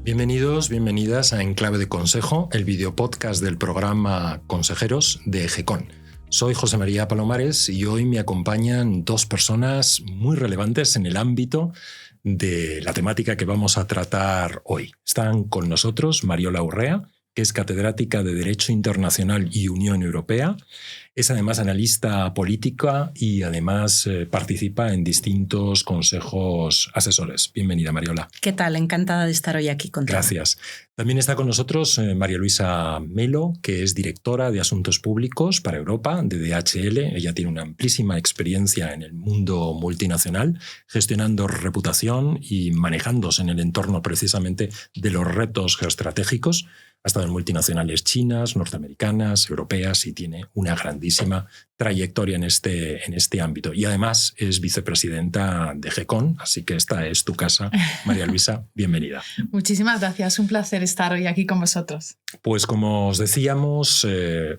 Bienvenidos, bienvenidas a Enclave de Consejo, el videopodcast del programa Consejeros de GECON. Soy José María Palomares y hoy me acompañan dos personas muy relevantes en el ámbito de la temática que vamos a tratar hoy. Están con nosotros Mariola Urrea, que es catedrática de Derecho Internacional y Unión Europea. Es además analista política y además participa en distintos consejos asesores. Bienvenida, Mariola. ¿Qué tal? Encantada de estar hoy aquí contigo. Gracias. También está con nosotros María Luisa Melo, que es directora de Asuntos Públicos para Europa de DHL. Ella tiene una amplísima experiencia en el mundo multinacional, gestionando reputación y manejándose en el entorno precisamente de los retos geoestratégicos. Ha estado en multinacionales chinas, norteamericanas, europeas y tiene una grandísima trayectoria en este ámbito. Y además es vicepresidenta de GECON, así que esta es tu casa. María Luisa, bienvenida. Muchísimas gracias, un placer estar hoy aquí con vosotros. Pues como os decíamos,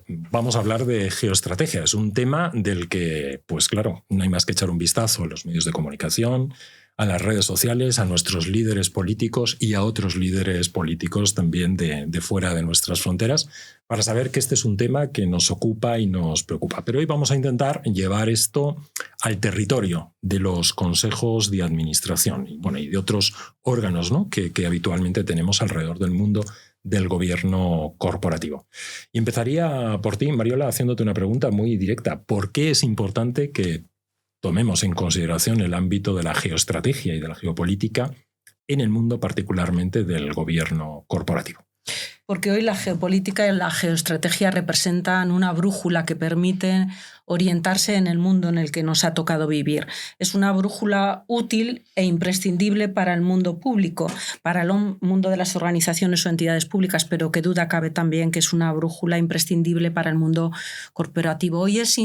vamos a hablar de geoestrategia. Es un tema del que, pues claro, no hay más que echar un vistazo a los medios de comunicación, a las redes sociales, a nuestros líderes políticos y a otros líderes políticos también de fuera de nuestras fronteras, para saber que este es un tema que nos ocupa y nos preocupa. Pero hoy vamos a intentar llevar esto al territorio de los consejos de administración y de otros órganos, ¿no? que habitualmente tenemos alrededor del mundo del gobierno corporativo. Y empezaría por ti, Mariola, haciéndote una pregunta muy directa. ¿Por qué es importante que tomemos en consideración el ámbito de la geoestrategia y de la geopolítica en el mundo particularmente del gobierno corporativo? Porque hoy la geopolítica y la geoestrategia representan una brújula que permite orientarse en el mundo en el que nos ha tocado vivir. Es una brújula útil e imprescindible para el mundo público, para el mundo de las organizaciones o entidades públicas, pero que duda cabe también que es una brújula imprescindible para el mundo corporativo. Hoy es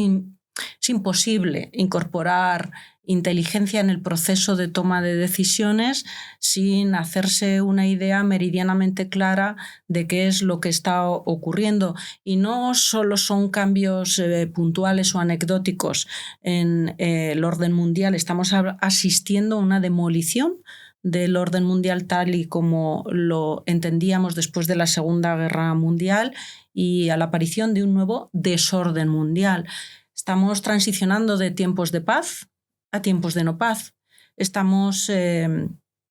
imposible incorporar inteligencia en el proceso de toma de decisiones sin hacerse una idea meridianamente clara de qué es lo que está ocurriendo. Y no solo son cambios puntuales o anecdóticos en el orden mundial, estamos asistiendo a una demolición del orden mundial tal y como lo entendíamos después de la Segunda Guerra Mundial y a la aparición de un nuevo desorden mundial. Estamos transicionando de tiempos de paz a tiempos de no paz. Estamos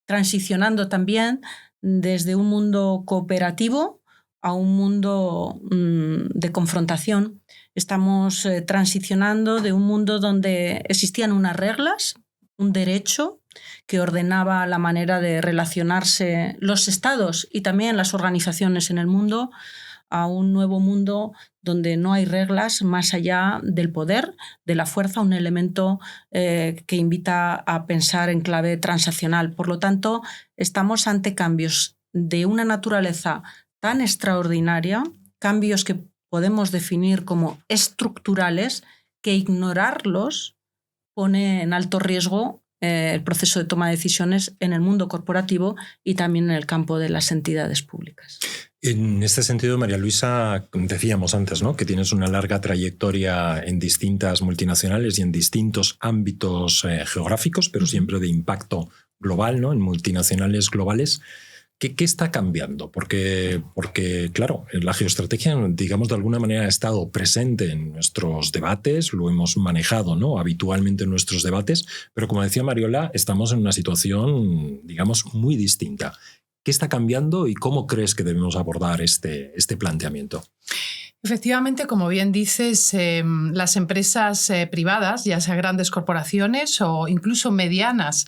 transicionando también desde un mundo cooperativo a un mundo de confrontación. Estamos transicionando de un mundo donde existían unas reglas, un derecho que ordenaba la manera de relacionarse los estados y también las organizaciones en el mundo, a un nuevo mundo donde no hay reglas más allá del poder, de la fuerza, un elemento que invita a pensar en clave transaccional. Por lo tanto, estamos ante cambios de una naturaleza tan extraordinaria, cambios que podemos definir como estructurales, que ignorarlos pone en alto riesgo el proceso de toma de decisiones en el mundo corporativo y también en el campo de las entidades públicas. En este sentido, María Luisa, decíamos antes, ¿no?, que tienes una larga trayectoria en distintas multinacionales y en distintos ámbitos geográficos, pero siempre de impacto global, ¿no?, en multinacionales globales. ¿Qué está cambiando? Porque, claro, la geoestrategia, digamos, de alguna manera ha estado presente en nuestros debates, lo hemos manejado, ¿no?, habitualmente en nuestros debates, pero como decía Mariola, estamos en una situación, digamos, muy distinta. ¿Qué está cambiando y cómo crees que debemos abordar este planteamiento? Efectivamente, como bien dices, las empresas privadas, ya sea grandes corporaciones o incluso medianas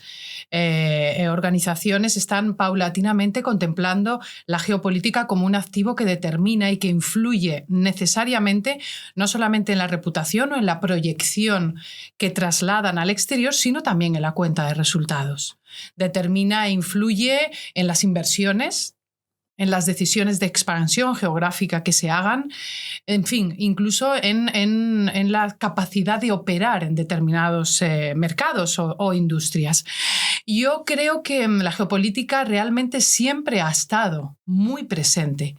organizaciones, están paulatinamente contemplando la geopolítica como un activo que determina y que influye necesariamente no solamente en la reputación o en la proyección que trasladan al exterior, sino también en la cuenta de resultados. Determina e influye en las inversiones, en las decisiones de expansión geográfica que se hagan, en fin, incluso en la capacidad de operar en determinados mercados o industrias. Yo creo que la geopolítica realmente siempre ha estado muy presente.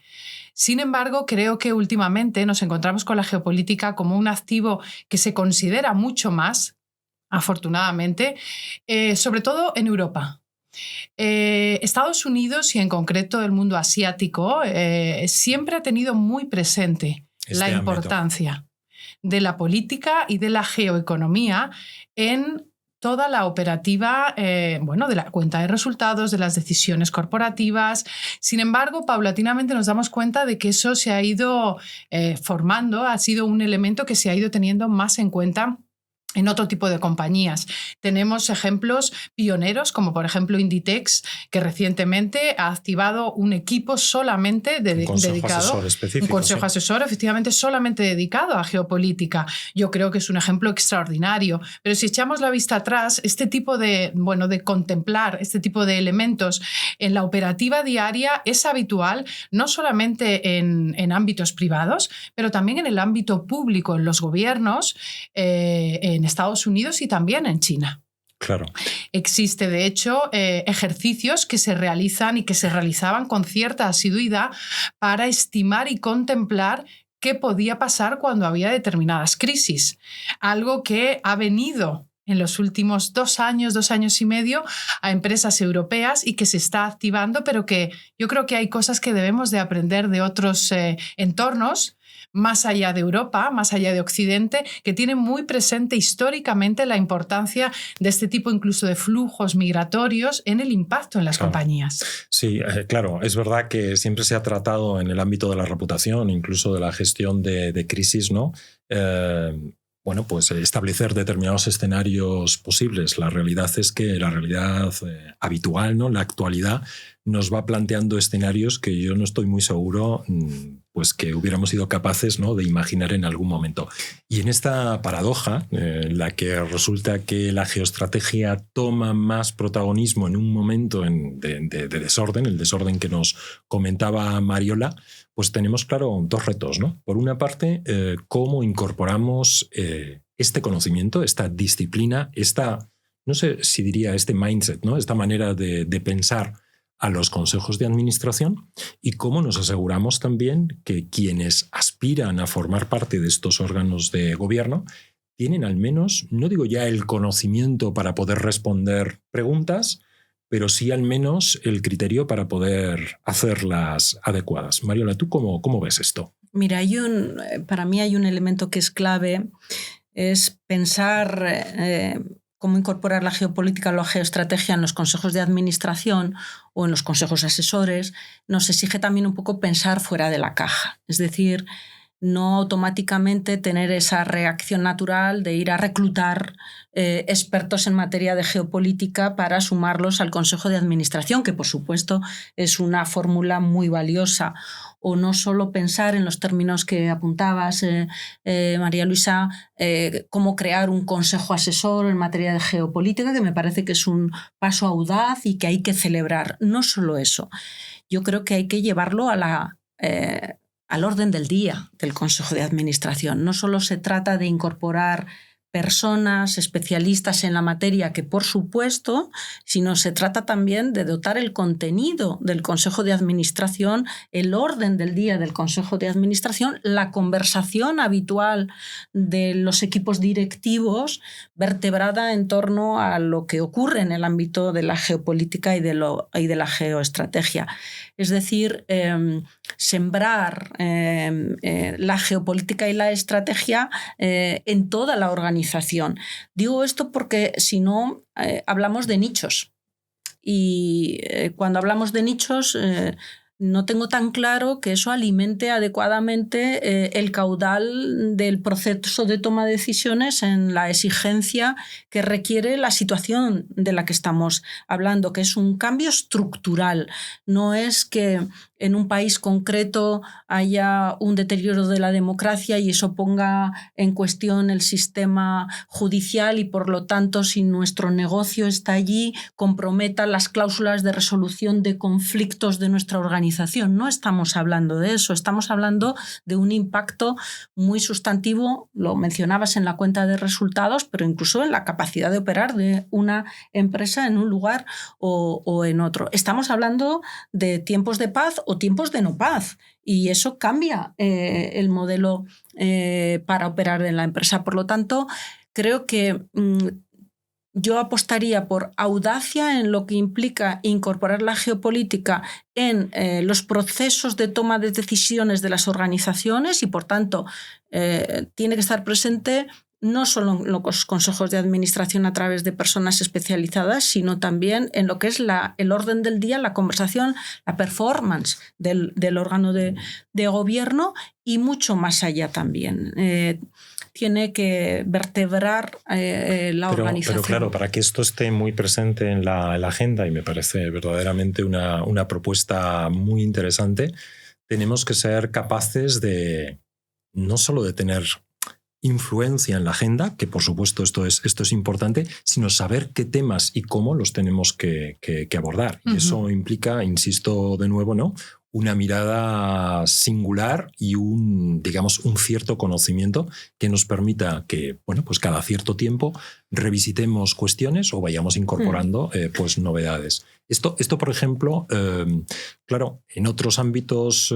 Sin embargo, creo que últimamente nos encontramos con la geopolítica como un activo que se considera mucho más, afortunadamente, sobre todo en Europa. Estados Unidos y en concreto el mundo asiático siempre ha tenido muy presente la importancia de la política y de la geoeconomía en toda la operativa, de la cuenta de resultados, de las decisiones corporativas. Sin embargo, paulatinamente nos damos cuenta de que eso se ha ido formando, ha sido un elemento que se ha ido teniendo más en cuenta en otro tipo de compañías. Tenemos ejemplos pioneros, como por ejemplo Inditex, que recientemente ha activado un equipo solamente dedicado, un consejo asesor, efectivamente, solamente dedicado a geopolítica. Yo creo que es un ejemplo extraordinario. Pero si echamos la vista atrás, este tipo de contemplar este tipo de elementos en la operativa diaria es habitual, no solamente en ámbitos privados, pero también en el ámbito público, en los gobiernos, en Estados Unidos y también en China. Claro. Existe, de hecho, ejercicios que se realizan y que se realizaban con cierta asiduidad para estimar y contemplar qué podía pasar cuando había determinadas crisis. Algo que ha venido en los últimos 2 años y medio a empresas europeas y que se está activando, pero que yo creo que hay cosas que debemos de aprender de otros entornos más allá de Europa, más allá de Occidente, que tienen muy presente históricamente la importancia de este tipo incluso de flujos migratorios en el impacto en las compañías. Sí, claro, es verdad que siempre se ha tratado en el ámbito de la reputación, incluso de la gestión de crisis, ¿no? Pues establecer determinados escenarios posibles. La realidad es que la realidad habitual, ¿no? La actualidad nos va planteando escenarios que yo no estoy muy seguro pues que hubiéramos sido capaces, ¿no? de imaginar en algún momento. Y en esta paradoja, la que resulta que la geoestrategia toma más protagonismo en un momento de desorden, el desorden que nos comentaba Mariola, pues tenemos, claro, 2 retos, ¿no? Por una parte, cómo incorporamos este conocimiento, esta disciplina, no sé si diría este mindset, ¿no? Esta manera de pensar a los consejos de administración, y cómo nos aseguramos también que quienes aspiran a formar parte de estos órganos de gobierno tienen al menos, no digo ya el conocimiento para poder responder preguntas, pero sí al menos el criterio para poder hacerlas adecuadas. Mariola, ¿tú cómo ves esto? Mira, para mí hay un elemento que es clave, es pensar cómo incorporar la geopolítica o la geoestrategia en los consejos de administración o en los consejos asesores. Nos exige también un poco pensar fuera de la caja, es decir, no automáticamente tener esa reacción natural de ir a reclutar expertos en materia de geopolítica para sumarlos al Consejo de Administración, que por supuesto es una fórmula muy valiosa. O no solo pensar en los términos que apuntabas, María Luisa, cómo crear un consejo asesor en materia de geopolítica, que me parece que es un paso audaz y que hay que celebrar. No solo eso, yo creo que hay que llevarlo al orden del día del Consejo de Administración. No solo se trata de incorporar personas especialistas en la materia, que por supuesto, sino se trata también de dotar el contenido del Consejo de Administración, el orden del día del Consejo de Administración, la conversación habitual de los equipos directivos vertebrada en torno a lo que ocurre en el ámbito de la geopolítica y de la geoestrategia. Es decir, sembrar la geopolítica y la estrategia en toda la organización. Digo esto porque si no, hablamos de nichos. Y cuando hablamos de nichos, no tengo tan claro que eso alimente adecuadamente el caudal del proceso de toma de decisiones en la exigencia que requiere la situación de la que estamos hablando, que es un cambio estructural. No es que en un país concreto haya un deterioro de la democracia y eso ponga en cuestión el sistema judicial y, por lo tanto, si nuestro negocio está allí, comprometa las cláusulas de resolución de conflictos de nuestra organización. No estamos hablando de eso, estamos hablando de un impacto muy sustantivo, lo mencionabas en la cuenta de resultados, pero incluso en la capacidad de operar de una empresa en un lugar o en otro. Estamos hablando de tiempos de paz o tiempos de no paz, y eso cambia el modelo para operar en la empresa. Por lo tanto, creo que yo apostaría por audacia en lo que implica incorporar la geopolítica en los procesos de toma de decisiones de las organizaciones y, por tanto, tiene que estar presente no solo en los consejos de administración a través de personas especializadas, sino también en lo que es el orden del día, la conversación, la performance del órgano de gobierno y mucho más allá también. Tiene que vertebrar la organización. Pero claro, para que esto esté muy presente en la agenda, y me parece verdaderamente una propuesta muy interesante, tenemos que ser capaces de no solo de tener influencia en la agenda, que por supuesto esto es importante, sino saber qué temas y cómo los tenemos que abordar. Y eso implica, insisto de nuevo, ¿no?, una mirada singular y un cierto conocimiento que nos permita que, bueno, pues cada cierto tiempo revisitemos cuestiones o vayamos incorporando pues novedades. Esto, por ejemplo, claro, en otros ámbitos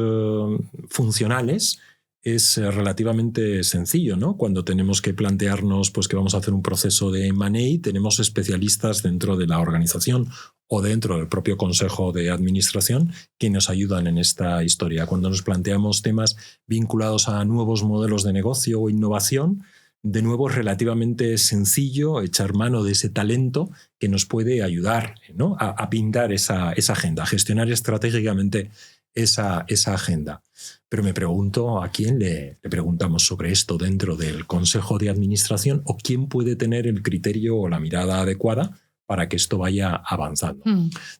funcionales es relativamente sencillo, ¿no? Cuando tenemos que plantearnos pues, que vamos a hacer un proceso de M&A, tenemos especialistas dentro de la organización o dentro del propio Consejo de Administración que nos ayudan en esta historia. Cuando nos planteamos temas vinculados a nuevos modelos de negocio o innovación, de nuevo es relativamente sencillo echar mano de ese talento que nos puede ayudar, ¿no?, a pintar esa agenda, a gestionar estratégicamente esa agenda. Pero me pregunto a quién le preguntamos sobre esto dentro del Consejo de Administración o quién puede tener el criterio o la mirada adecuada para que esto vaya avanzando.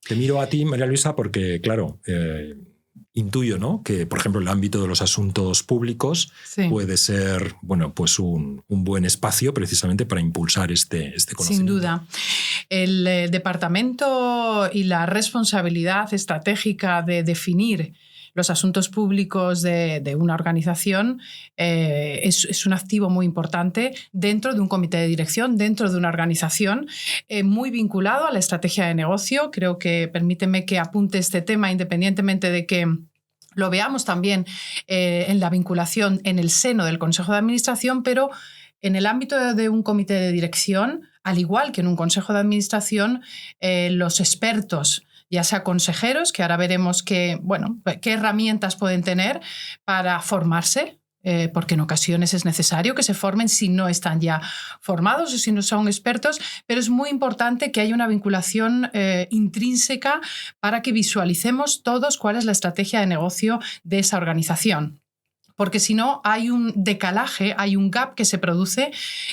Te miro a ti, María Luisa, porque, claro, intuyo, ¿no?, que, por ejemplo, el ámbito de los asuntos públicos puede ser, bueno, pues un buen espacio precisamente para impulsar este conocimiento. Sin duda. El departamento y la responsabilidad estratégica de definir los asuntos públicos de una organización es un activo muy importante dentro de un comité de dirección, dentro de una organización, muy vinculado a la estrategia de negocio. Creo que, permíteme que apunte este tema independientemente de que lo veamos también en la vinculación en el seno del Consejo de Administración, pero en el ámbito de un comité de dirección, al igual que en un Consejo de Administración, los expertos, ya sea consejeros, que ahora veremos qué herramientas pueden tener para formarse, porque en ocasiones es necesario que se formen si no están ya formados o si no son expertos, pero es muy importante que haya una vinculación intrínseca para que visualicemos todos cuál es la estrategia de negocio de esa organización. Porque si no, hay un decalaje, hay un gap que se produce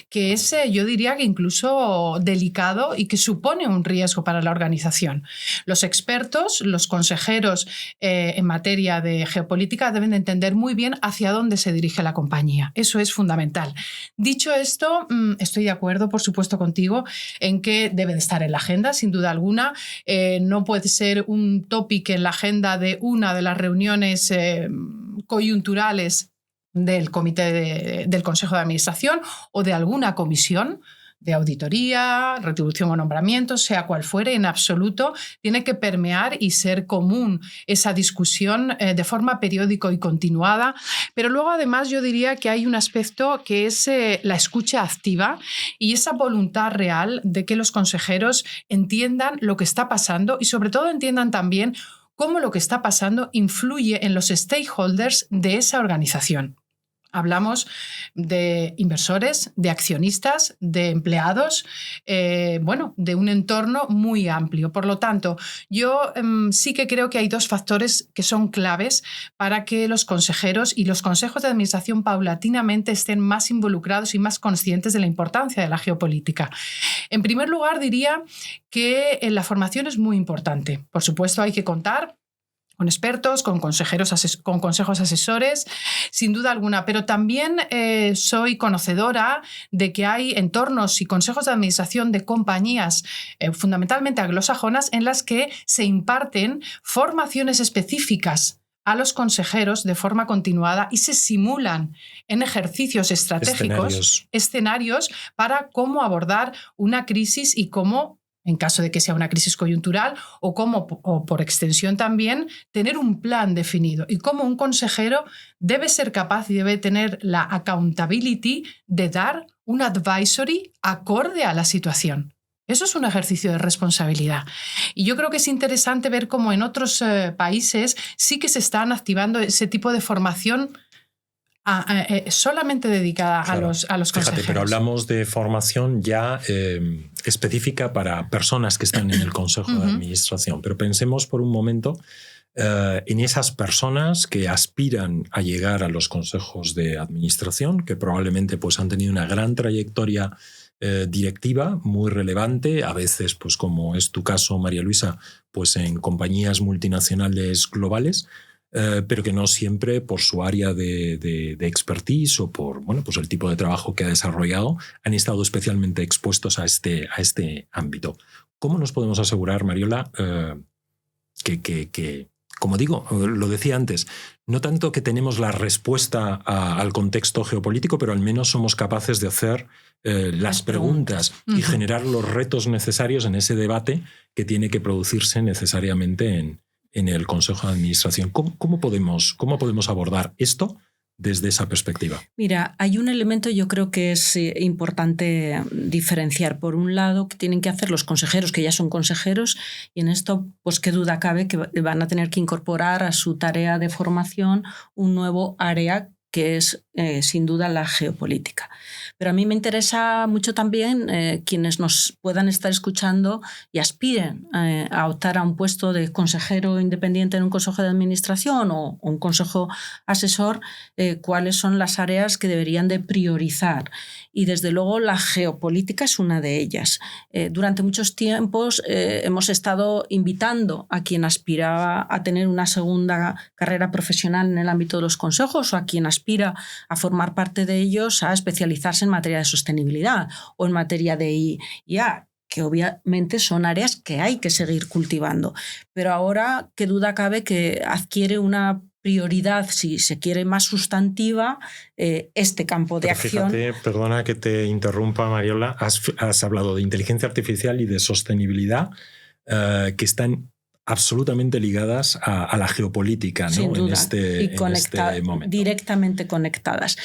que es, yo diría que incluso delicado y que supone un riesgo para la organización. Los expertos, los consejeros en materia de geopolítica deben de entender muy bien hacia dónde se dirige la compañía. Eso es fundamental. Dicho esto, estoy de acuerdo, por supuesto, contigo en que debe de estar en la agenda, sin duda alguna. No puede ser un tópico en la agenda de una de las reuniones coyunturales del comité del Consejo de Administración o de alguna comisión de auditoría, retribución o nombramiento, sea cual fuere, en absoluto, tiene que permear y ser común esa discusión de forma periódica y continuada. Pero luego, además, yo diría que hay un aspecto que es la escucha activa y esa voluntad real de que los consejeros entiendan lo que está pasando y, sobre todo, entiendan también cómo lo que está pasando influye en los stakeholders de esa organización. Hablamos de inversores, de accionistas, de empleados, de un entorno muy amplio. Por lo tanto, yo sí que creo que hay dos factores que son claves para que los consejeros y los consejos de administración paulatinamente estén más involucrados y más conscientes de la importancia de la geopolítica. En primer lugar, diría que la formación es muy importante. Por supuesto, hay que contar con expertos, con consejos asesores, sin duda alguna, pero también soy conocedora de que hay entornos y consejos de administración de compañías fundamentalmente anglosajonas en las que se imparten formaciones específicas a los consejeros de forma continuada y se simulan en ejercicios estratégicos escenarios para cómo abordar una crisis y cómo, en caso de que sea una crisis coyuntural, o por extensión también, tener un plan definido y cómo un consejero debe ser capaz y debe tener la accountability de dar un advisory acorde a la situación. Eso es un ejercicio de responsabilidad. Y yo creo que es interesante ver cómo en otros países sí que se están activando ese tipo de formación solamente dedicada a los consejeros. Fíjate, pero hablamos de formación ya específica para personas que están en el Consejo de Administración. Pero pensemos por un momento en esas personas que aspiran a llegar a los consejos de administración, que probablemente pues, han tenido una gran trayectoria directiva muy relevante, a veces, pues como es tu caso, María Luisa, pues en compañías multinacionales globales, pero que no siempre por su área de expertise o por pues el tipo de trabajo que ha desarrollado han estado especialmente expuestos a este ámbito. ¿Cómo nos podemos asegurar, Mariola, que como digo, lo decía antes, no tanto que tenemos la respuesta al contexto geopolítico, pero al menos somos capaces de hacer las preguntas y generar los retos necesarios en ese debate que tiene que producirse necesariamente en el Consejo de Administración? ¿Cómo podemos abordar esto desde esa perspectiva? Mira, hay un elemento yo creo que es importante diferenciar. Por un lado, que tienen que hacer los consejeros, que ya son consejeros, y en esto, pues qué duda cabe que van a tener que incorporar a su tarea de formación un nuevo área que es sin duda la geopolítica. Pero a mí me interesa mucho también quienes nos puedan estar escuchando y aspiren a optar a un puesto de consejero independiente en un consejo de administración o un consejo asesor, cuáles son las áreas que deberían de priorizar. Y desde luego la geopolítica es una de ellas. Durante muchos tiempos hemos estado invitando a quien aspiraba a tener una segunda carrera profesional en el ámbito de los consejos o a quien aspira a formar parte de ellos a especializarse en materia de sostenibilidad o en materia de IA, que obviamente son áreas que hay que seguir cultivando. Pero ahora, qué duda cabe que adquiere una prioridad, si se quiere, más sustantiva este campo de acción. Fíjate, perdona que te interrumpa, Mariola, has hablado de inteligencia artificial y de sostenibilidad que están absolutamente ligadas a la geopolítica, ¿no? Sin duda, en este momento. Directamente conectadas.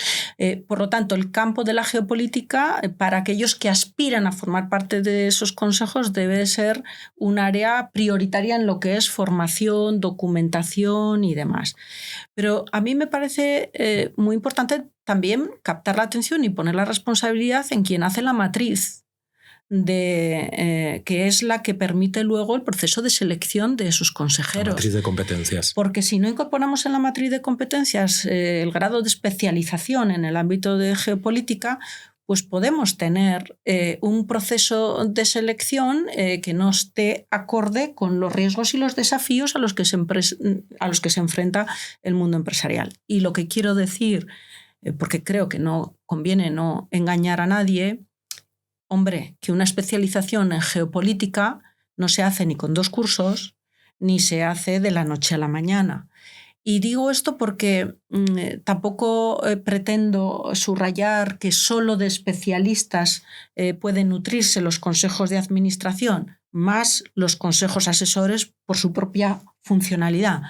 Por lo tanto, el campo de la geopolítica, para aquellos que aspiran a formar parte de esos consejos, debe ser un área prioritaria en lo que es formación, documentación y demás. Pero a mí me parece muy importante también captar la atención y poner la responsabilidad en quien hace la matriz, que es la que permite luego el proceso de selección de sus consejeros. La matriz de competencias. Porque si no incorporamos en la matriz de competencias el grado de especialización en el ámbito de geopolítica, pues podemos tener un proceso de selección que no esté acorde con los riesgos y los desafíos a los que se enfrenta el mundo empresarial. Y lo que quiero decir, porque creo que no conviene no engañar a nadie, hombre, que una especialización en geopolítica no se hace ni con 2 cursos, ni se hace de la noche a la mañana. Y digo esto porque tampoco pretendo subrayar que solo de especialistas pueden nutrirse los consejos de administración, más los consejos asesores por su propia funcionalidad.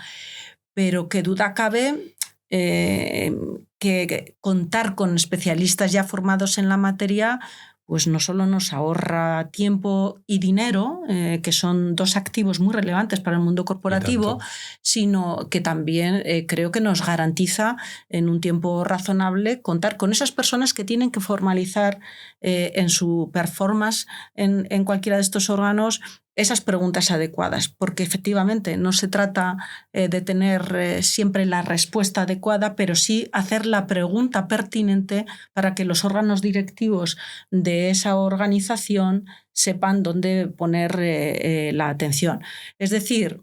Pero que duda cabe que contar con especialistas ya formados en la materia pues no solo nos ahorra tiempo y dinero, que son 2 activos muy relevantes para el mundo corporativo, sino que también creo que nos garantiza en un tiempo razonable contar con esas personas que tienen que formalizar en su performance en cualquiera de estos órganos esas preguntas adecuadas, porque efectivamente no se trata de tener siempre la respuesta adecuada, pero sí hacer la pregunta pertinente para que los órganos directivos de esa organización sepan dónde poner la atención. Es decir,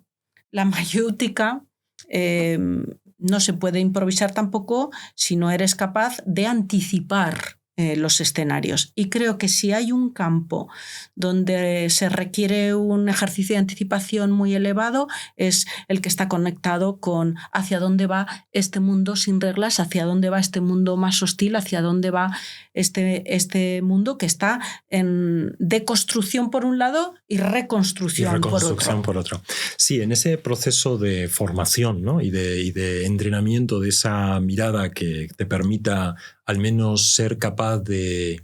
la mayéutica no se puede improvisar tampoco si no eres capaz de anticipar los escenarios. Y creo que si hay un campo donde se requiere un ejercicio de anticipación muy elevado, es el que está conectado con hacia dónde va este mundo sin reglas, hacia dónde va este mundo más hostil, hacia dónde va este mundo que está en deconstrucción por un lado y reconstrucción por otro. Sí, en ese proceso de formación, ¿no? y de entrenamiento de esa mirada que te permita al menos ser capaz de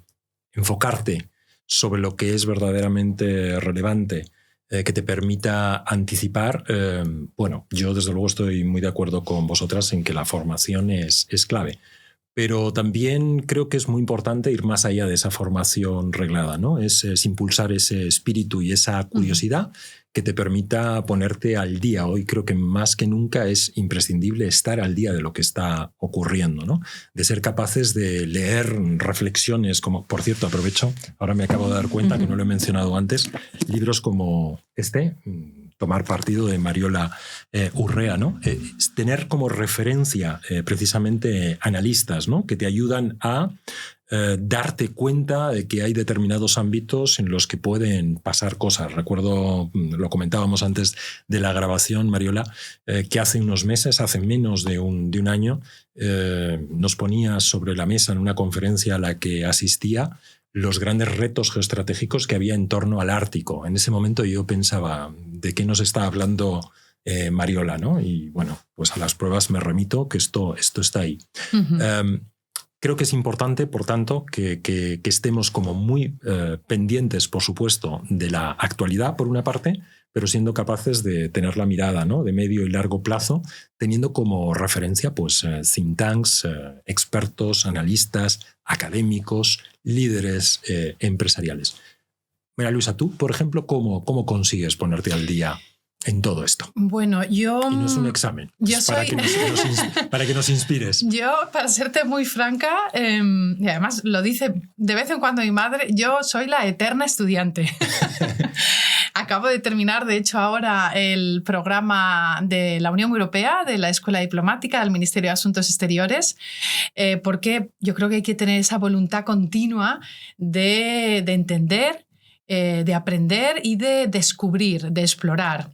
enfocarte sobre lo que es verdaderamente relevante, que te permita anticipar, bueno, yo desde luego estoy muy de acuerdo con vosotras en que la formación es clave. Pero también creo que es muy importante ir más allá de esa formación reglada, ¿no? Es impulsar ese espíritu y esa curiosidad que te permita ponerte al día. Hoy creo que más que nunca es imprescindible estar al día de lo que está ocurriendo, ¿no? De ser capaces de leer reflexiones como, por cierto, aprovecho, ahora me acabo de dar cuenta que no lo he mencionado antes, libros como Tomar partido, de Mariola Urrea, ¿no? Tener como referencia precisamente analistas, ¿no? Que te ayudan a darte cuenta de que hay determinados ámbitos en los que pueden pasar cosas. Recuerdo, lo comentábamos antes de la grabación, Mariola, que hace unos meses, hace menos de un año, nos ponía sobre la mesa en una conferencia a la que asistía los grandes retos geoestratégicos que había en torno al Ártico. En ese momento yo pensaba, ¿de qué nos está hablando Mariola, ¿no? Y bueno, pues a las pruebas me remito que esto está ahí. Creo que es importante, por tanto, que estemos como muy pendientes, por supuesto, de la actualidad, por una parte, pero siendo capaces de tener la mirada, ¿no? De medio y largo plazo, teniendo como referencia pues, think tanks, expertos, analistas, académicos, líderes empresariales. Mira, Luisa, tú, por ejemplo, ¿cómo consigues ponerte al día en todo esto? Bueno, yo... Y no es un examen, yo para que nos inspires. Yo, para serte muy franca, y además lo dice de vez en cuando mi madre, yo soy la eterna estudiante. Acabo de terminar, de hecho, ahora el programa de la Unión Europea, de la Escuela Diplomática, del Ministerio de Asuntos Exteriores, porque yo creo que hay que tener esa voluntad continua de entender, de aprender y de descubrir, de explorar.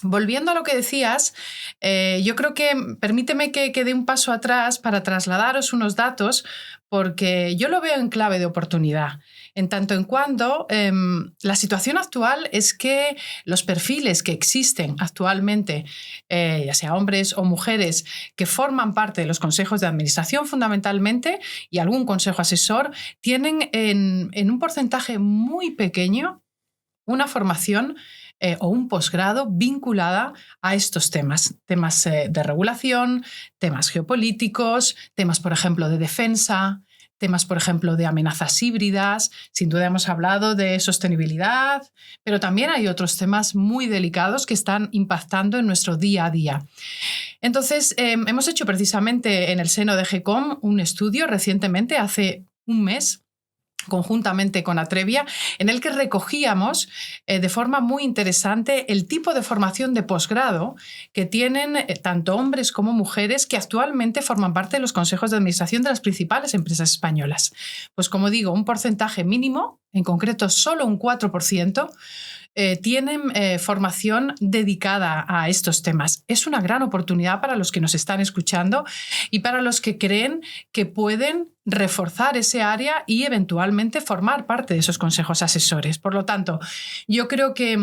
Volviendo a lo que decías, yo creo que permíteme que dé un paso atrás para trasladaros unos datos, porque yo lo veo en clave de oportunidad. En tanto en cuanto la situación actual es que los perfiles que existen actualmente, ya sea hombres o mujeres, que forman parte de los consejos de administración fundamentalmente y algún consejo asesor, tienen en un porcentaje muy pequeño una formación o un posgrado vinculada a estos temas de regulación, temas geopolíticos, temas, por ejemplo, de defensa, temas, por ejemplo, de amenazas híbridas. Sin duda hemos hablado de sostenibilidad, pero también hay otros temas muy delicados que están impactando en nuestro día a día. Entonces, hemos hecho precisamente en el seno de GECOM un estudio recientemente, hace un mes, conjuntamente con Atrevia, en el que recogíamos de forma muy interesante el tipo de formación de posgrado que tienen tanto hombres como mujeres que actualmente forman parte de los consejos de administración de las principales empresas españolas. Pues como digo, un porcentaje mínimo, en concreto solo un 4%, tienen formación dedicada a estos temas. Es una gran oportunidad para los que nos están escuchando y para los que creen que pueden reforzar ese área y eventualmente formar parte de esos consejos asesores. Por lo tanto, yo creo que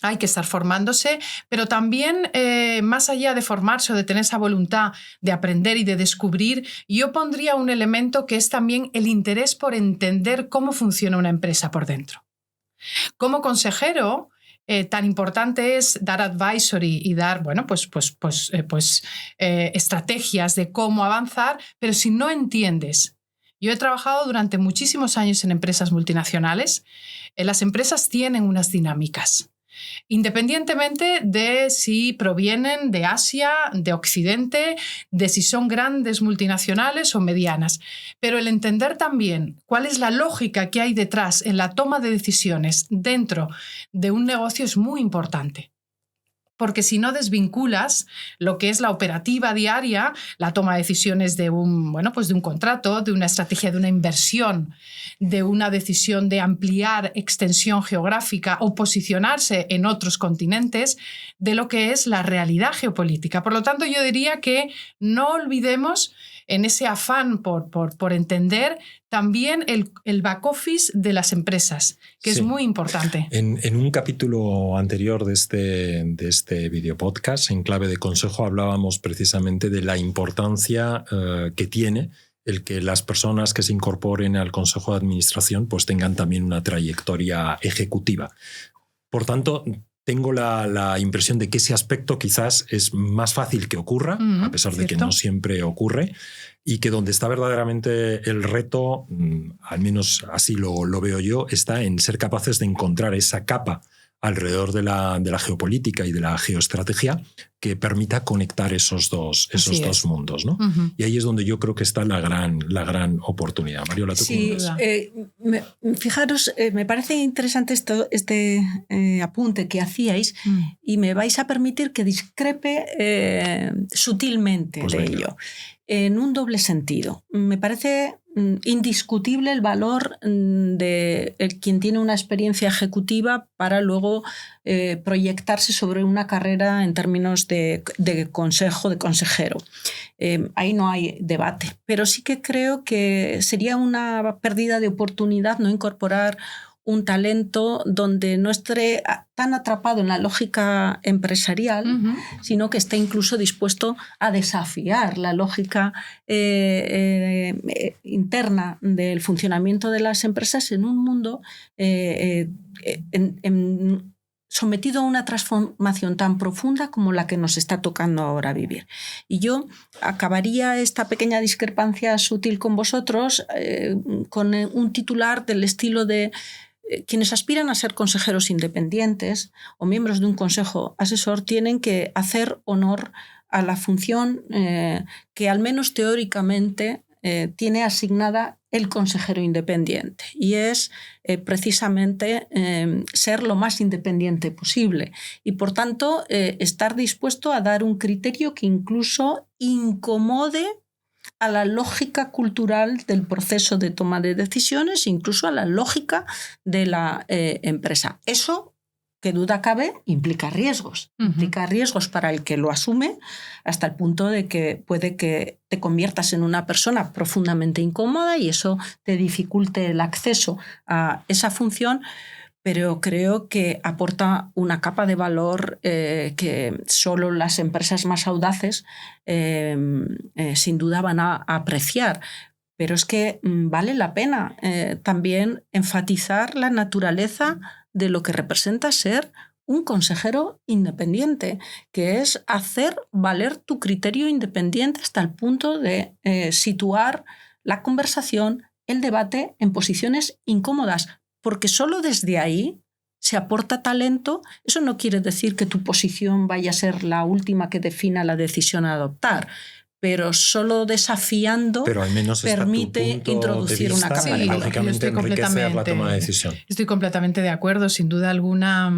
hay que estar formándose, pero también más allá de formarse o de tener esa voluntad de aprender y de descubrir, yo pondría un elemento que es también el interés por entender cómo funciona una empresa por dentro. Como consejero, tan importante es dar advisory y dar, bueno, estrategias de cómo avanzar, pero si no entiendes. Yo he trabajado durante muchísimos años en empresas multinacionales. Las empresas tienen unas dinámicas, independientemente de si provienen de Asia, de Occidente, de si son grandes multinacionales o medianas. Pero el entender también cuál es la lógica que hay detrás en la toma de decisiones dentro de un negocio es muy importante. Porque si no desvinculas lo que es la operativa diaria, la toma de decisiones de un contrato, de una estrategia, de una inversión, de una decisión de ampliar extensión geográfica o posicionarse en otros continentes, de lo que es la realidad geopolítica. Por lo tanto, yo diría que no olvidemos, en ese afán por entender, también el back office de las empresas, que sí, es muy importante. En un capítulo anterior de este video podcast, en clave de consejo, hablábamos precisamente de la importancia que tiene el que las personas que se incorporen al Consejo de Administración pues tengan también una trayectoria ejecutiva. Por tanto, tengo la impresión de que ese aspecto quizás es más fácil que ocurra, a pesar de que no siempre ocurre, y que donde está verdaderamente el reto, al menos así lo veo yo, está en ser capaces de encontrar esa capa alrededor de la geopolítica y de la geoestrategia que permita conectar esos dos mundos, ¿no? Y ahí es donde yo creo que está la gran oportunidad. Mariola, ¿tú cómo ves? Fijaros, me parece interesante este apunte que hacíais y me vais a permitir que discrepe sutilmente de ello, en un doble sentido. Me parece indiscutible el valor de quien tiene una experiencia ejecutiva para luego proyectarse sobre una carrera en términos de consejo, de consejero. Ahí no hay debate, pero sí que creo que sería una pérdida de oportunidad no incorporar un talento donde no esté tan atrapado en la lógica empresarial, sino que esté incluso dispuesto a desafiar la lógica interna del funcionamiento de las empresas en un mundo sometido a una transformación tan profunda como la que nos está tocando ahora vivir. Y yo acabaría esta pequeña discrepancia sutil con vosotros con un titular del estilo de quienes aspiran a ser consejeros independientes o miembros de un consejo asesor tienen que hacer honor a la función que al menos teóricamente tiene asignada el consejero independiente, y es precisamente ser lo más independiente posible y, por tanto, estar dispuesto a dar un criterio que incluso incomode a la lógica cultural del proceso de toma de decisiones, incluso a la lógica de la empresa. Eso, que duda cabe, implica riesgos. Implica riesgos para el que lo asume, hasta el punto de que puede que te conviertas en una persona profundamente incómoda y eso te dificulte el acceso a esa función, pero creo que aporta una capa de valor que solo las empresas más audaces sin duda van a apreciar. Pero es que vale la pena también enfatizar la naturaleza de lo que representa ser un consejero independiente, que es hacer valer tu criterio independiente hasta el punto de situar la conversación, el debate en posiciones incómodas, porque solo desde ahí se aporta talento. Eso no quiere decir que tu posición vaya a ser la última que defina la decisión a adoptar, pero solo desafiando al menos permite introducir una capa de valor. Lógicamente enriquecer la toma de decisión. Estoy completamente de acuerdo, sin duda alguna.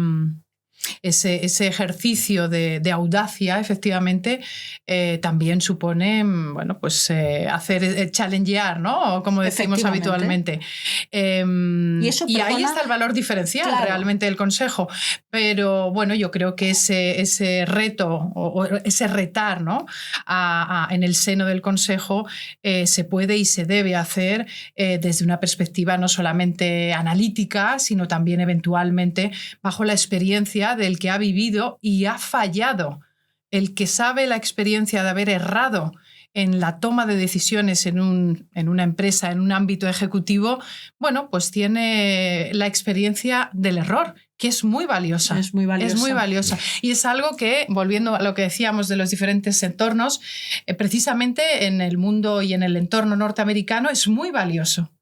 Ese ejercicio de audacia, efectivamente, también supone hacer challengear, ¿no? Como decimos habitualmente. Y ahí está el valor diferencial, claro, realmente del consejo. Pero bueno, yo creo que ese reto o ese retar, ¿no? En el seno del consejo se puede y se debe hacer desde una perspectiva no solamente analítica, sino también eventualmente bajo la experiencia del que ha vivido y ha fallado, el que sabe la experiencia de haber errado en la toma de decisiones en una empresa, en un ámbito ejecutivo, bueno, pues tiene la experiencia del error, que es muy valiosa. Es muy valiosa. Y es algo que, volviendo a lo que decíamos de los diferentes entornos, precisamente en el mundo y en el entorno norteamericano es muy valioso.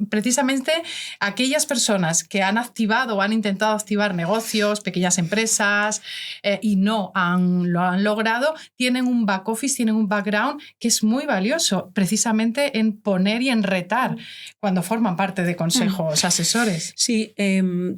Precisamente aquellas personas que han activado o han intentado activar negocios, pequeñas empresas y no lo han logrado, tienen un back office, tienen un background que es muy valioso precisamente en poner y en retar cuando forman parte de consejos asesores. Sí,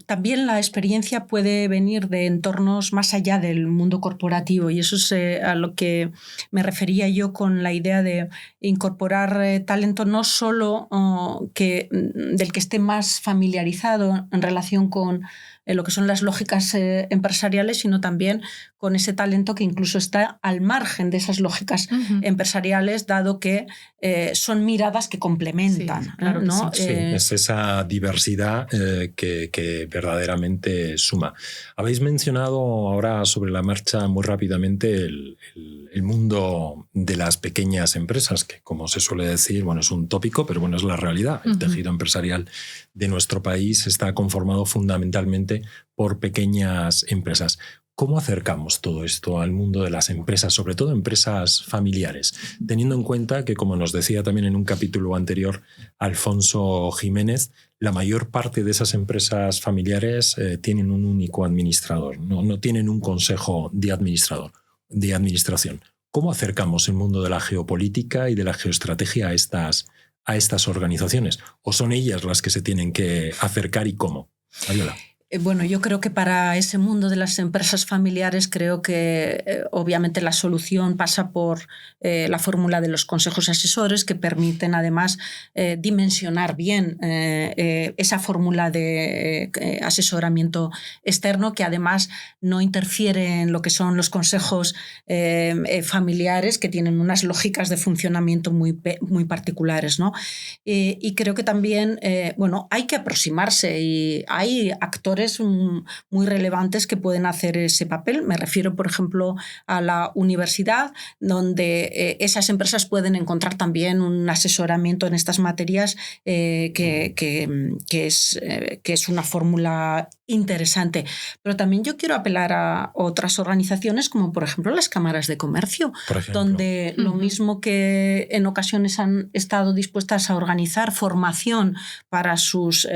también la experiencia puede venir de entornos más allá del mundo corporativo, y eso es a lo que me refería yo con la idea de incorporar talento no solo solo del que esté más familiarizado en relación con lo que son las lógicas empresariales, sino también con ese talento que incluso está al margen de esas lógicas empresariales, dado que son miradas que complementan. Sí, claro, ¿no? Sí, es esa diversidad que verdaderamente suma. Habéis mencionado ahora sobre la marcha muy rápidamente el mundo de las pequeñas empresas, que como se suele decir, bueno, es un tópico, pero bueno, es la realidad. El tejido empresarial de nuestro país está conformado fundamentalmente por pequeñas empresas. ¿Cómo acercamos todo esto al mundo de las empresas, sobre todo empresas familiares? Teniendo en cuenta que, como nos decía también en un capítulo anterior Alfonso Jiménez, la mayor parte de esas empresas familiares tienen un único administrador, no tienen un consejo de administración. ¿Cómo acercamos el mundo de la geopolítica y de la geoestrategia a estas organizaciones? ¿O son ellas las que se tienen que acercar y cómo? Mariola. Bueno, yo creo que para ese mundo de las empresas familiares creo que obviamente la solución pasa por la fórmula de los consejos asesores, que permiten además dimensionar bien esa fórmula de asesoramiento externo, que además no interfiere en lo que son los consejos familiares, que tienen unas lógicas de funcionamiento muy particulares, ¿no? Y creo que también hay que aproximarse, y hay actores muy relevantes que pueden hacer ese papel. Me refiero, por ejemplo, a la universidad, donde esas empresas pueden encontrar también un asesoramiento en estas materias que es una fórmula interesante. Pero también yo quiero apelar a otras organizaciones, como por ejemplo las cámaras de comercio, donde lo mismo que en ocasiones han estado dispuestas a organizar formación para sus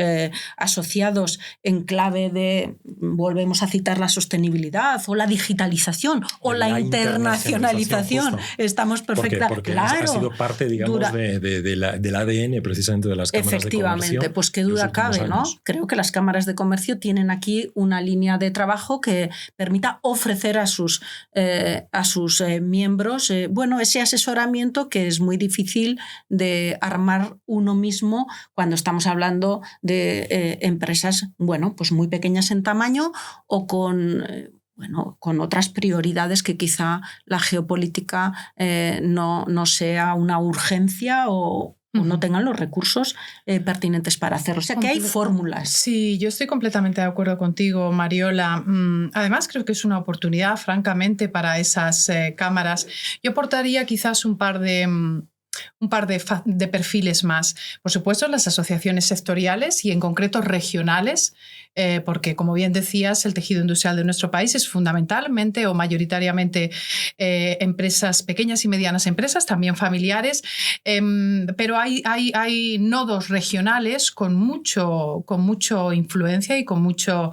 asociados en clave de, volvemos a citar, la sostenibilidad o la digitalización o la internacionalización. Estamos perfecta. Porque claro, ha sido parte, digamos, del ADN precisamente de las cámaras de comercio. Efectivamente, pues qué duda cabe, ¿no? Creo que las cámaras de comercio tienen aquí una línea de trabajo que permita ofrecer a sus miembros ese asesoramiento, que es muy difícil de armar uno mismo cuando estamos hablando de empresas pues muy pequeñas en tamaño o con otras prioridades que quizá la geopolítica no sea una urgencia o no tengan los recursos pertinentes para hacerlo. O sea, que hay fórmulas. Sí, yo estoy completamente de acuerdo contigo, Mariola. Además, creo que es una oportunidad, francamente, para esas cámaras. Yo aportaría quizás un par de perfiles más. Por supuesto, las asociaciones sectoriales y en concreto regionales, porque, como bien decías, el tejido industrial de nuestro país es fundamentalmente o mayoritariamente empresas, pequeñas y medianas empresas, también familiares, pero hay nodos regionales con mucho influencia y con mucho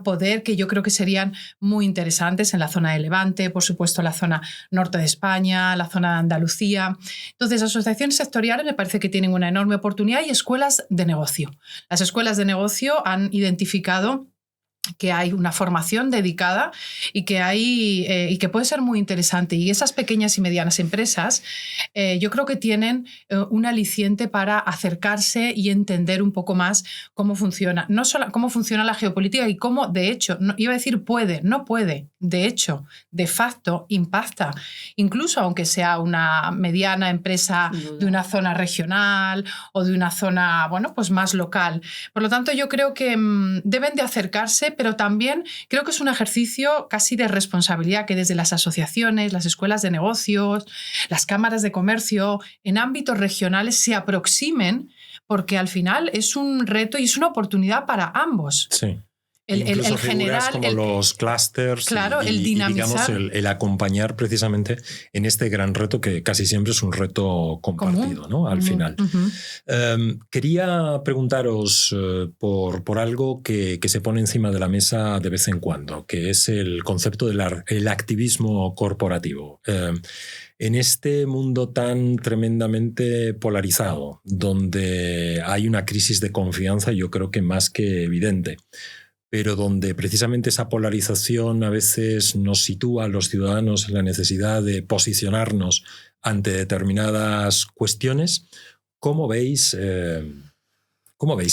poder, que yo creo que serían muy interesantes en la zona de Levante, por supuesto la zona norte de España, la zona de Andalucía. Entonces, asociaciones sectoriales me parece que tienen una enorme oportunidad, y escuelas de negocio. Las escuelas de negocio han identificado que hay una formación dedicada y que puede ser muy interesante. Y esas pequeñas y medianas empresas yo creo que tienen un aliciente para acercarse y entender un poco más cómo funciona. No solo cómo funciona la geopolítica y cómo, de hecho, iba a decir no puede, de hecho, de facto, impacta. Incluso aunque sea una mediana empresa de una zona regional o de una zona, pues más local. Por lo tanto, yo creo que deben de acercarse, pero también creo que es un ejercicio casi de responsabilidad que desde las asociaciones, las escuelas de negocios, las cámaras de comercio, en ámbitos regionales se aproximen, porque al final es un reto y es una oportunidad para ambos. Sí. El general, como los clusters, claro, el dinamizar, y digamos el acompañar precisamente en este gran reto, que casi siempre es un reto compartido, ¿no? Al final. Quería preguntaros por algo que se pone encima de la mesa de vez en cuando, que es el concepto del activismo corporativo. En este mundo tan tremendamente polarizado, donde hay una crisis de confianza, yo creo que más que evidente, pero donde precisamente esa polarización a veces nos sitúa a los ciudadanos en la necesidad de posicionarnos ante determinadas cuestiones, ¿Cómo veis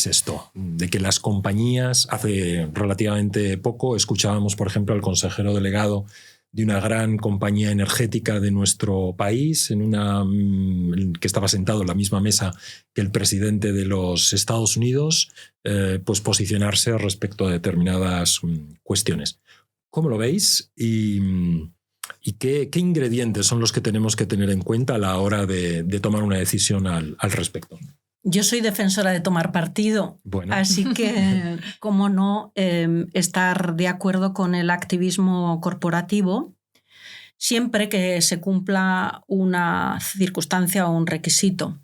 esto? De que las compañías, hace relativamente poco escuchábamos, por ejemplo, al consejero delegado de una gran compañía energética de nuestro país, que estaba sentado en la misma mesa que el presidente de los Estados Unidos, pues posicionarse respecto a determinadas cuestiones. ¿Cómo lo veis? ¿Y qué ingredientes son los que tenemos que tener en cuenta a la hora de tomar una decisión al respecto? Yo soy defensora de tomar partido, bueno. Así que, cómo no, estar de acuerdo con el activismo corporativo siempre que se cumpla una circunstancia o un requisito,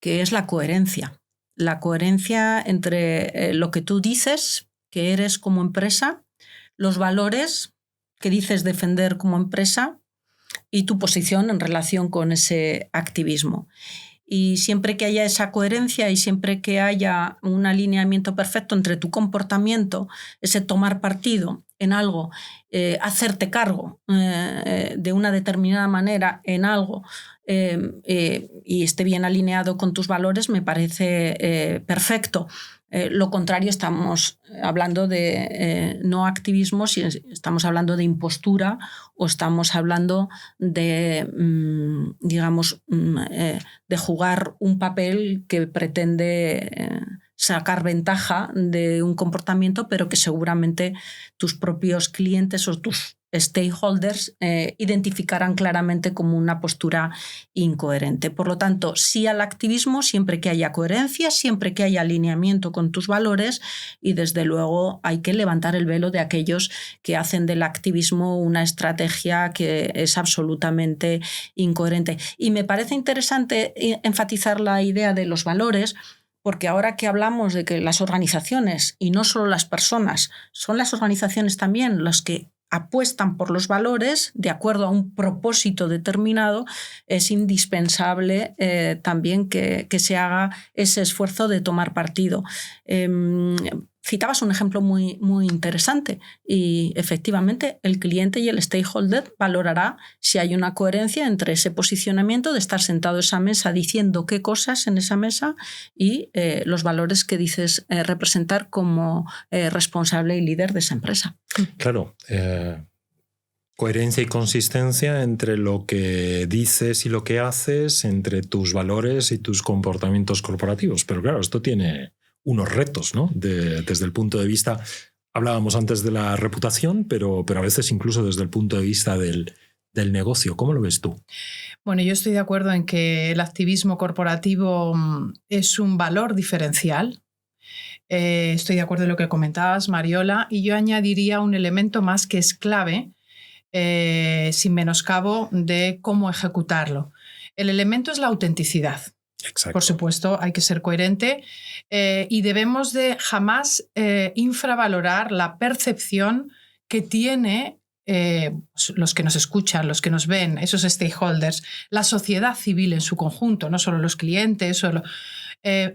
que es la coherencia. La coherencia entre lo que tú dices, que eres como empresa, los valores que dices defender como empresa y tu posición en relación con ese activismo. Y siempre que haya esa coherencia y siempre que haya un alineamiento perfecto entre tu comportamiento, ese tomar partido en algo, hacerte cargo de una determinada manera en algo y esté bien alineado con tus valores, me parece perfecto. Lo contrario, estamos hablando de no activismo, si estamos hablando de impostura o estamos hablando de, de jugar un papel que pretende sacar ventaja de un comportamiento, pero que seguramente tus propios clientes o tus stakeholders identificarán claramente como una postura incoherente. Por lo tanto, sí al activismo siempre que haya coherencia, siempre que haya alineamiento con tus valores y desde luego hay que levantar el velo de aquellos que hacen del activismo una estrategia que es absolutamente incoherente. Y me parece interesante enfatizar la idea de los valores, porque ahora que hablamos de que las organizaciones, y no solo las personas, son las organizaciones también las que apuestan por los valores de acuerdo a un propósito determinado, es indispensable también que se haga ese esfuerzo de tomar partido. Citabas un ejemplo muy, muy interesante y efectivamente el cliente y el stakeholder valorará si hay una coherencia entre ese posicionamiento de estar sentado a esa mesa diciendo qué cosas en esa mesa y los valores que dices representar como responsable y líder de esa empresa. Claro. Coherencia y consistencia entre lo que dices y lo que haces, entre tus valores y tus comportamientos corporativos. Pero claro, esto tiene unos retos, ¿no? Desde el punto de vista, hablábamos antes de la reputación, pero a veces incluso desde el punto de vista del negocio. ¿Cómo lo ves tú? Bueno, yo estoy de acuerdo en que el activismo corporativo es un valor diferencial. Estoy de acuerdo en lo que comentabas, Mariola, y yo añadiría un elemento más que es clave, sin menoscabo de cómo ejecutarlo. El elemento es la autenticidad. Exacto. Por supuesto, hay que ser coherente y debemos de jamás infravalorar la percepción que tiene los que nos escuchan, los que nos ven, esos stakeholders, la sociedad civil en su conjunto, no solo los clientes.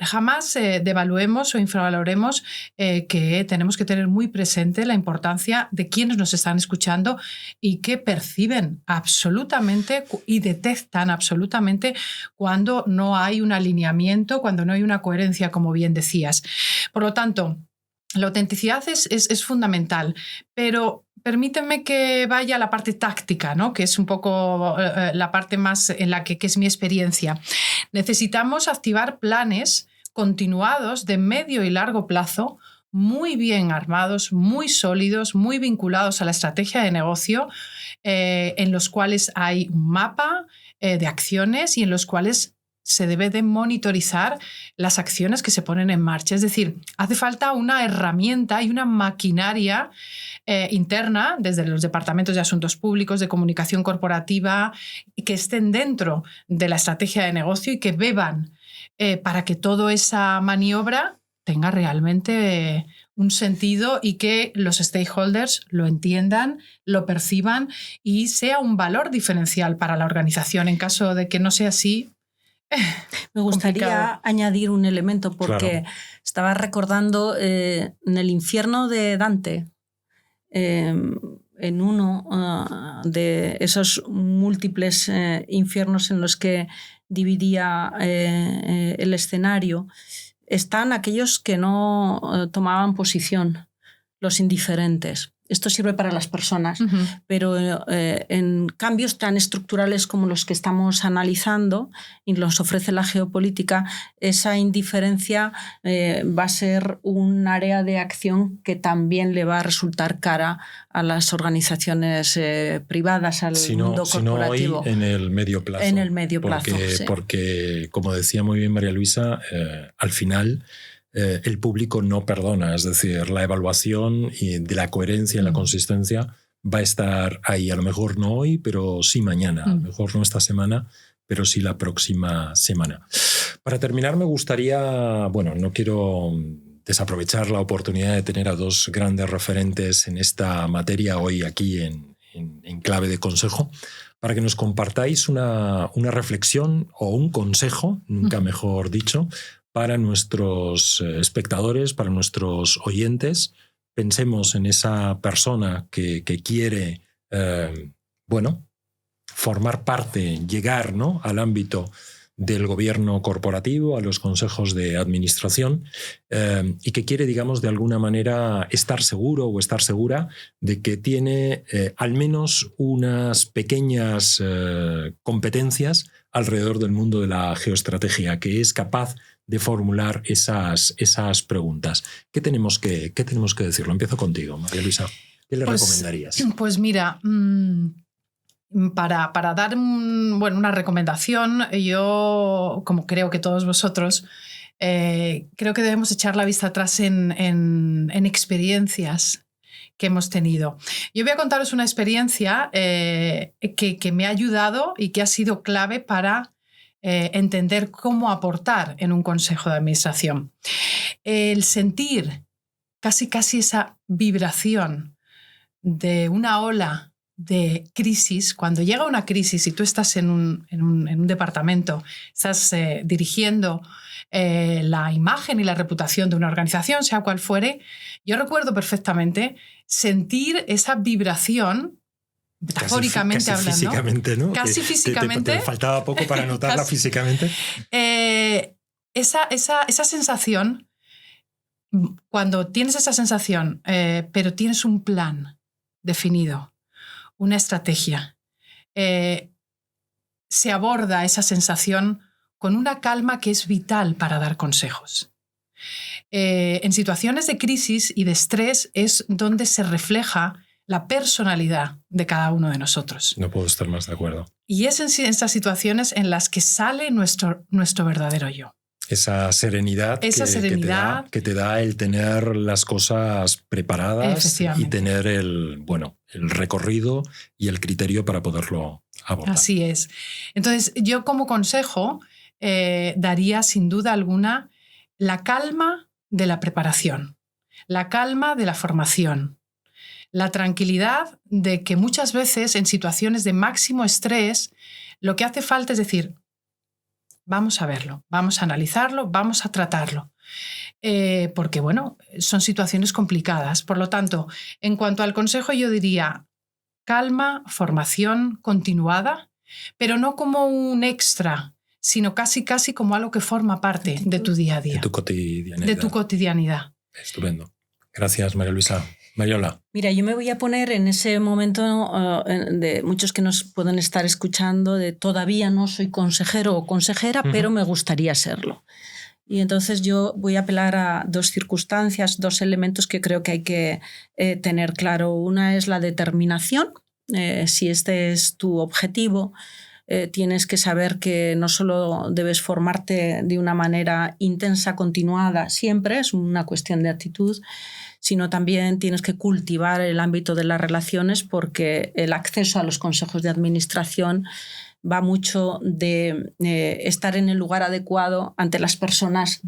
Jamás devaluemos o infravaloremos que tenemos que tener muy presente la importancia de quienes nos están escuchando y que perciben absolutamente y detectan absolutamente cuando no hay un alineamiento, cuando no hay una coherencia, como bien decías. Por lo tanto, la autenticidad es fundamental, pero permíteme que vaya a la parte táctica, ¿no? Que es un poco la parte más en la que es mi experiencia. Necesitamos activar planes continuados de medio y largo plazo, muy bien armados, muy sólidos, muy vinculados a la estrategia de negocio, en los cuales hay un mapa de acciones y en los cuales se debe de monitorizar las acciones que se ponen en marcha. Es decir, hace falta una herramienta y una maquinaria interna desde los departamentos de asuntos públicos, de comunicación corporativa, que estén dentro de la estrategia de negocio y que beban para que toda esa maniobra tenga realmente un sentido y que los stakeholders lo entiendan, lo perciban y sea un valor diferencial para la organización. En caso de que no sea así, me gustaría complicado. añadir un elemento porque estaba recordando en el infierno de Dante, en uno de esos múltiples infiernos en los que dividía el escenario, están aquellos que no tomaban posición, los indiferentes. Esto sirve para las personas, pero en cambios tan estructurales como los que estamos analizando y nos ofrece la geopolítica, esa indiferencia va a ser un área de acción que también le va a resultar cara a las organizaciones privadas, al mundo corporativo. Sino hoy en el medio plazo. En el medio plazo, sí. Porque, como decía muy bien María Luisa, al final el público no perdona, es decir, la evaluación de la coherencia y la consistencia va a estar ahí, a lo mejor no hoy, pero sí mañana, a lo mejor no esta semana, pero sí la próxima semana. Para terminar, me gustaría, bueno, no quiero desaprovechar la oportunidad de tener a dos grandes referentes en esta materia hoy aquí en clave de consejo, para que nos compartáis una reflexión o un consejo, nunca mejor dicho, para nuestros espectadores, para nuestros oyentes. Pensemos en esa persona que quiere, formar parte, llegar, ¿no?, al ámbito del gobierno corporativo, a los consejos de administración, y que quiere, digamos, de alguna manera estar seguro o estar segura de que tiene al menos unas pequeñas competencias alrededor del mundo de la geoestrategia, que es capaz de formular esas preguntas. ¿Qué tenemos que decirlo? Empiezo contigo, María Luisa. ¿Qué le recomendarías? Pues mira, para dar una recomendación, yo, como creo que todos vosotros, creo que debemos echar la vista atrás en experiencias que hemos tenido. Yo voy a contaros una experiencia que me ha ayudado y que ha sido clave para entender cómo aportar en un consejo de administración. El sentir casi esa vibración de una ola de crisis, cuando llega una crisis y tú estás en un departamento, estás dirigiendo la imagen y la reputación de una organización, sea cual fuere, yo recuerdo perfectamente sentir esa vibración, metafóricamente casi hablando. Físicamente, ¿no? Casi físicamente. Te faltaba poco para notarla físicamente. Esa sensación, cuando tienes esa sensación, pero tienes un plan definido, una estrategia, se aborda esa sensación con una calma que es vital para dar consejos. En situaciones de crisis y de estrés es donde se refleja la personalidad de cada uno de nosotros. No puedo estar más de acuerdo. Y es en estas situaciones en las que sale nuestro verdadero yo. Esa serenidad, que te da el tener las cosas preparadas y tener el recorrido y el criterio para poderlo abordar. Así es. Entonces, yo como consejo daría sin duda alguna la calma de la preparación, la calma de la formación, la tranquilidad de que muchas veces en situaciones de máximo estrés lo que hace falta es decir, vamos a verlo, vamos a analizarlo, vamos a tratarlo. Porque, son situaciones complicadas. Por lo tanto, en cuanto al consejo, yo diría calma, formación continuada, pero no como un extra, sino casi como algo que forma parte de tu día a día. De tu cotidianidad. Estupendo. Gracias, María Luisa. Mariola. Mira, yo me voy a poner en ese momento de muchos que nos pueden estar escuchando de todavía no soy consejero o consejera, pero me gustaría serlo. Y entonces yo voy a apelar a dos circunstancias, dos elementos que creo que hay que tener claro. Una es la determinación. Si este es tu objetivo, tienes que saber que no solo debes formarte de una manera intensa, continuada, siempre, es una cuestión de actitud, sino también tienes que cultivar el ámbito de las relaciones, porque el acceso a los consejos de administración va mucho de estar en el lugar adecuado ante las personas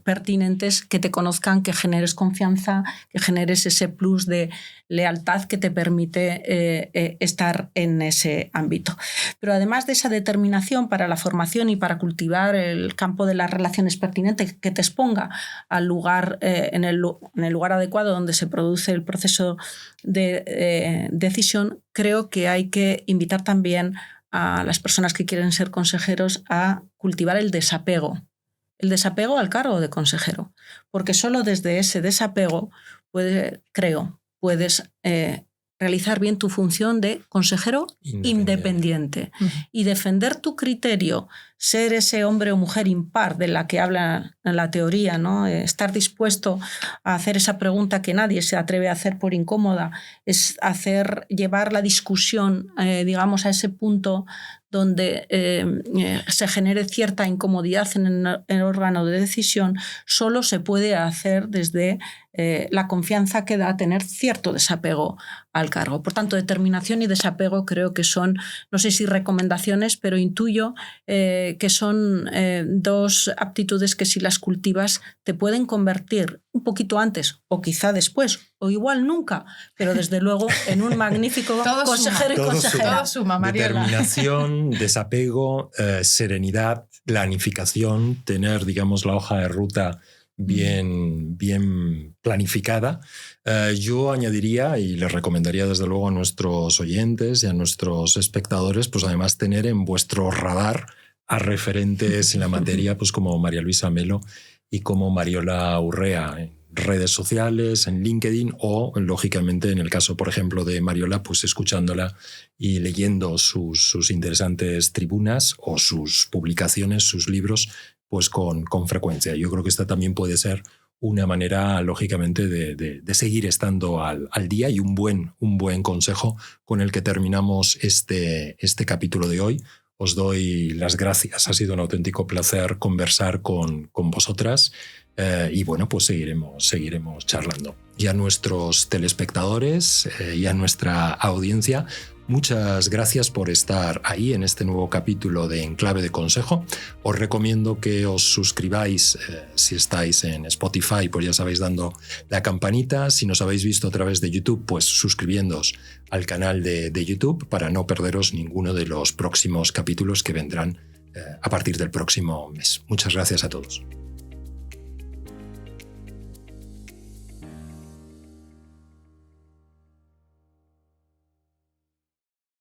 pertinentes, que te conozcan, que generes confianza, que generes ese plus de lealtad que te permite estar en ese ámbito. Pero además de esa determinación para la formación y para cultivar el campo de las relaciones pertinentes, que te exponga al lugar, en el lugar adecuado donde se produce el proceso de decisión, creo que hay que invitar también a las personas que quieren ser consejeros a cultivar el desapego al cargo de consejero, porque solo desde ese desapego puedes realizar bien tu función de consejero independiente. Y defender tu criterio, ser ese hombre o mujer impar de la que habla la teoría, ¿no? Estar dispuesto a hacer esa pregunta que nadie se atreve a hacer por incómoda, es llevar la discusión, digamos, a ese punto donde se genere cierta incomodidad en el órgano de decisión, solo se puede hacer desde la confianza que da tener cierto desapego al cargo. Por tanto, determinación y desapego creo que son, no sé si recomendaciones, pero intuyo que son dos aptitudes que si las cultivas te pueden convertir un poquito antes o quizá después o igual nunca, pero desde luego en un magnífico consejero y consejera. Todo suma, Mariola. Determinación, desapego, serenidad, planificación, tener, digamos, la hoja de ruta bien planificada. Yo añadiría y les recomendaría desde luego a nuestros oyentes y a nuestros espectadores, pues además tener en vuestro radar a referentes en la materia, pues como María Luisa Melo y como Mariola Urrea, en redes sociales, en LinkedIn o, lógicamente, en el caso, por ejemplo, de Mariola, pues escuchándola y leyendo sus interesantes tribunas o sus publicaciones, sus libros, pues con frecuencia. Yo creo que esta también puede ser una manera, lógicamente, de seguir estando al día y un buen consejo con el que terminamos este capítulo de hoy. Os doy las gracias. Ha sido un auténtico placer conversar con vosotras y bueno, pues seguiremos charlando. Y a nuestros telespectadores y a nuestra audiencia, muchas gracias por estar ahí en este nuevo capítulo de En Clave de Consejo. Os recomiendo que os suscribáis si estáis en Spotify, pues ya sabéis, dando la campanita. Si nos habéis visto a través de YouTube, pues suscribiéndoos al canal de YouTube para no perderos ninguno de los próximos capítulos que vendrán a partir del próximo mes. Muchas gracias a todos.